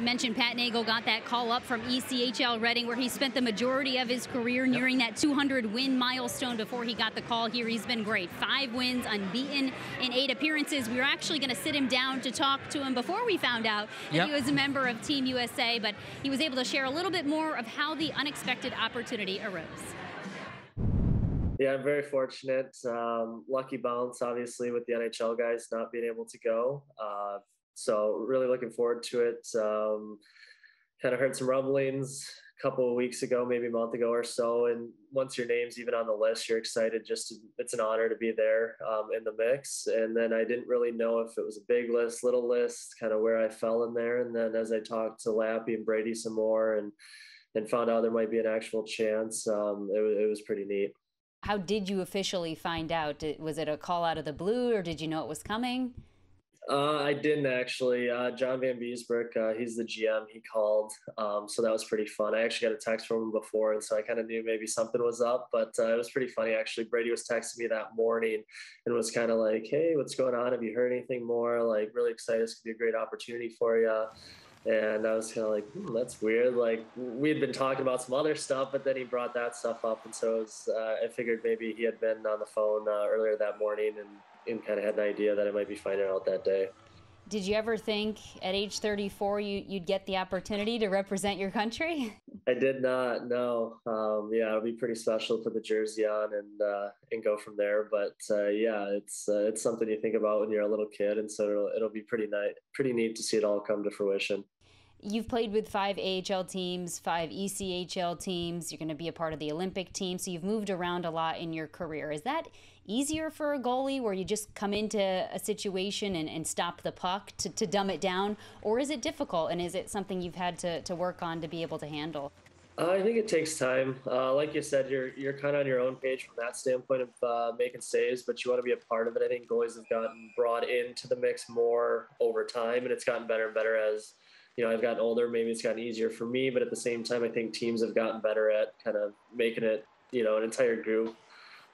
Mentioned Pat Nagle got that call up from ECHL Reading, where he spent the majority of his career nearing that 200-win milestone before he got the call here. He's been great. 5 wins, unbeaten in 8 appearances. We were actually going to sit him down to talk to him before we found out that he was a member of Team USA, but he was able to share a little bit more of how the unexpected opportunity arose. Yeah, I'm very fortunate. Lucky bounce, obviously, with the NHL guys not being able to go. So really looking forward to it. Kind of heard some rumblings a couple of weeks ago, maybe a month ago or so. And once your name's even on the list, you're excited. It's an honor to be there in the mix. And then I didn't really know if it was a big list, little list, kind of where I fell in there. And then as I talked to Lappy and Brady some more and found out there might be an actual chance, it was pretty neat. How did you officially find out? Was it a call out of the blue, or did you know it was coming? I didn't actually. John Van Beesbroek, he's the GM. He called, so that was pretty fun. I actually got a text from him before, and so I kind of knew maybe something was up. But it was pretty funny actually. Brady was texting me that morning and was kind of like, "Hey, what's going on? Have you heard anything more? Like, really excited. This could be a great opportunity for you." And I was kind of like, that's weird. Like, we had been talking about some other stuff, but then he brought that stuff up, and so I figured maybe he had been on the phone earlier that morning and kind of had an idea that I might be finding out that day. Did you ever think at age 34 you'd get the opportunity to represent your country? I did not, no. Yeah, it'll be pretty special to put the jersey on and go from there. But yeah, it's something you think about when you're a little kid, and so it'll be pretty neat to see it all come to fruition. You've played with 5 AHL teams, 5 ECHL teams. You're going to be a part of the Olympic team, so you've moved around a lot in your career. Is that easier for a goalie, where you just come into a situation and stop the puck to dumb it down? Or is it difficult, and is it something you've had to work on to be able to handle? I think it takes time. Like you said, you're kind of on your own page from that standpoint of making saves, but you want to be a part of it. I think goalies have gotten brought into the mix more over time, and it's gotten better and better as I've gotten older. Maybe it's gotten easier for me, but at the same time, I think teams have gotten better at kind of making it, an entire group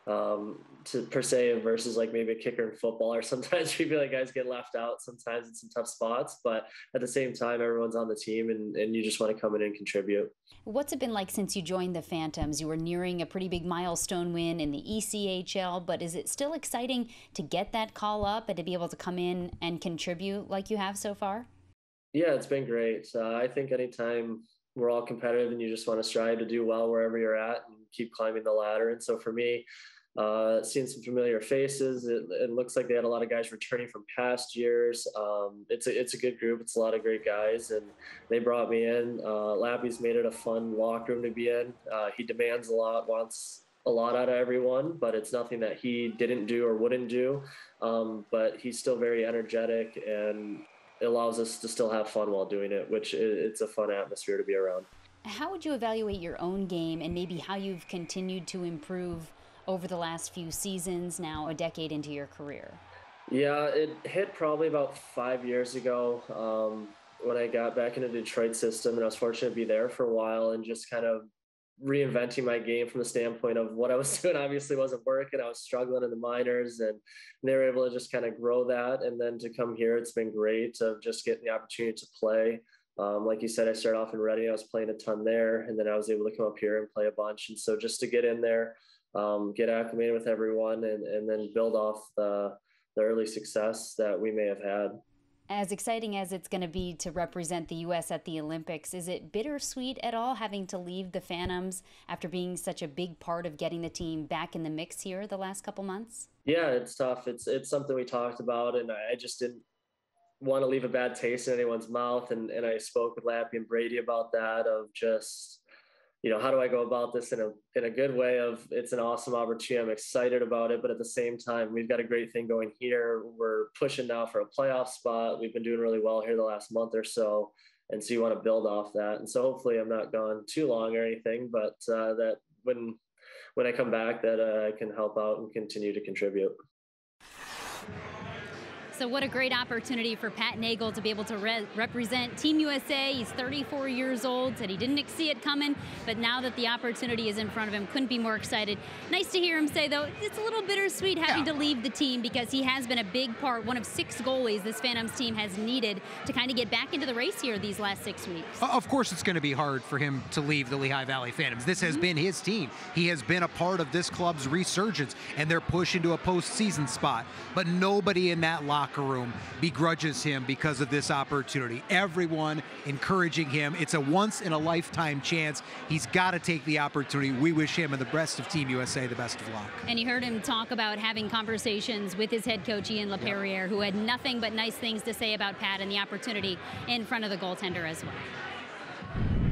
to per se versus like maybe a kicker in football, or sometimes we feel like guys get left out sometimes in some tough spots, but at the same time, everyone's on the team and you just want to come in and contribute. What's it been like since you joined the Phantoms? You were nearing a pretty big milestone win in the ECHL, but is it still exciting to get that call up and to be able to come in and contribute like you have so far? Yeah, it's been great. I think anytime we're all competitive and you just want to strive to do well wherever you're at and keep climbing the ladder. And so for me, seeing some familiar faces, it looks like they had a lot of guys returning from past years. It's a good group. It's a lot of great guys, and they brought me in. Lappy's made it a fun locker room to be in. He demands a lot, wants a lot out of everyone, but it's nothing that he didn't do or wouldn't do. But he's still very energetic, and it allows us to still have fun while doing it, which it's a fun atmosphere to be around. How would you evaluate your own game and maybe how you've continued to improve over the last few seasons, now a decade into your career? Yeah, it hit probably about 5 years ago when I got back into the Detroit system, and I was fortunate to be there for a while and just kind of reinventing my game from the standpoint of what I was doing obviously wasn't working. I was struggling in the minors, and they were able to just kind of grow that. And then to come here, it's been great of just getting the opportunity to play. Like you said, I started off in Reading. I was playing a ton there, and then I was able to come up here and play a bunch. And so just to get in there, get acclimated with everyone, and then build off the early success that we may have had. As exciting as it's going to be to represent the U.S. at the Olympics, is it bittersweet at all having to leave the Phantoms after being such a big part of getting the team back in the mix here the last couple months? Yeah, it's tough. It's something we talked about, and I just didn't want to leave a bad taste in anyone's mouth. And I spoke with Lappy and Brady about that, of just, how do I go about this in a good way of it's an awesome opportunity. I'm excited about it, but at the same time, we've got a great thing going here. We're pushing now for a playoff spot. We've been doing really well here the last month or so. And so you want to build off that. And so hopefully I'm not gone too long or anything, but that when I come back that I can help out and continue to contribute. So what a great opportunity for Pat Nagle to be able to represent Team USA. He's 34 years old, said he didn't see it coming, but now that the opportunity is in front of him, couldn't be more excited. Nice to hear him say, though, it's a little bittersweet having to leave the team because he has been a big part, one of 6 goalies this Phantoms team has needed to kind of get back into the race here these last 6 weeks. Of course it's going to be hard for him to leave the Lehigh Valley Phantoms. This has been his team. He has been a part of this club's resurgence and their push into a postseason spot. But nobody in that locker room begrudges him because of this opportunity. Everyone encouraging him. It's a once-in-a-lifetime chance. He's got to take the opportunity. We wish him and the rest of Team USA the best of luck. And you heard him talk about having conversations with his head coach, Ian LaPerriere, who had nothing but nice things to say about Pat and the opportunity in front of the goaltender as well.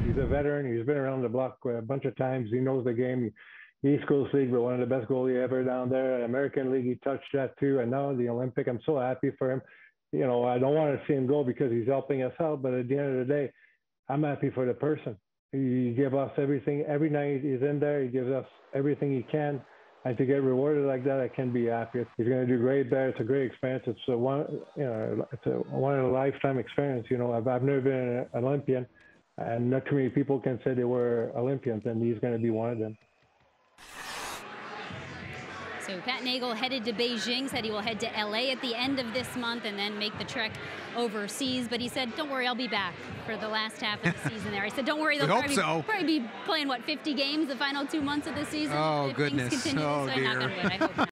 He's a veteran. He's been around the block a bunch of times. He knows the game. East Coast League, but one of the best goalie ever down there. American League, he touched that too. And now the Olympic, I'm so happy for him. You know, I don't want to see him go because he's helping us out, but at the end of the day, I'm happy for the person. He gives us everything. Every night he's in there, he gives us everything he can. And to get rewarded like that, I can be happy. He's going to do great there. It's a great experience. It's a one in a lifetime experience. You know, I've never been an Olympian, and not too many people can say they were Olympians, and he's going to be one of them. So Pat Nagle headed to Beijing, said he will head to LA at the end of this month and then make the trek overseas. But he said, don't worry, I'll be back for the last half of the season there. I said, don't worry, they'll probably be playing, what, 50 games the final 2 months of the season? Oh, goodness. Things continue this way. Knock on wood, I hope not.